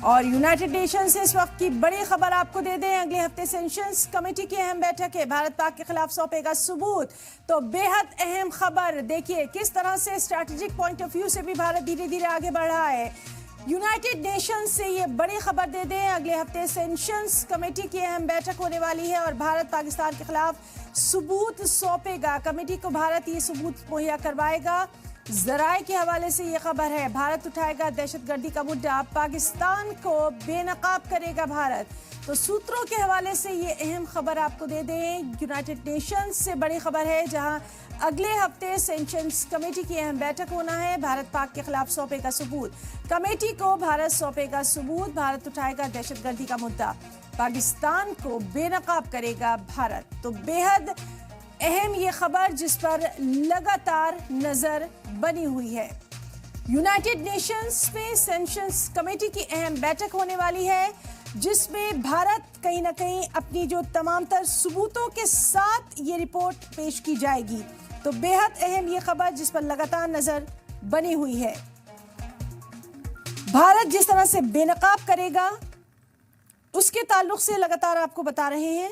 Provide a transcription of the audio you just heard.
और United nation से इस वक्त की बड़ी खबर आपको दे दें, अगले हफ्ते सेंशंस कमेटी की अहम बैठक है, भारत पाक के खिलाफ सौंपेगा सबूत। तो बेहद अहम खबर, देखिए किस तरह से स्ट्रैटेजिक पॉइंट ऑफ व्यू से भी भारत धीरे धीरे आगे बढ़ रहा है। यूनाइटेड नेशन से ये बड़ी खबर दे दें, अगले हफ्ते सेंशंस कमेटी की अहम बैठक होने वाली है और भारत पाकिस्तान के खिलाफ सबूत सौंपेगा। कमेटी को भारत ये सबूत मुहैया करवाएगा। जराए के हवाले से ये खबर है, भारत उठाएगा दहशतगर्दी का मुद्दा, पाकिस्तान को बेनकाब करेगा भारत। तो सूत्रों के हवाले से ये अहम खबर आपको दे दें, यूनाइटेड नेशंस से बड़ी खबर है, जहां अगले हफ्ते सेंशंस कमेटी की अहम बैठक होना है। भारत पाक के खिलाफ सौंपेगा सबूत, कमेटी को भारत सौंपेगा सबूत, भारत उठाएगा दहशतगर्दी का मुद्दा, पाकिस्तान को बेनकाब करेगा भारत। तो बेहद अहम ये खबर जिस पर लगातार नजर बनी हुई है। यूनाइटेड नेशंस में सेंशंस कमेटी की अहम बैठक होने वाली है, जिसमें भारत कहीं ना कहीं अपनी जो तमाम तर सबूतों के साथ ये रिपोर्ट पेश की जाएगी। तो बेहद अहम ये खबर जिस पर लगातार नजर बनी हुई है। भारत जिस तरह से बेनकाब करेगा उसके ताल्लुक से लगातार आपको बता रहे हैं।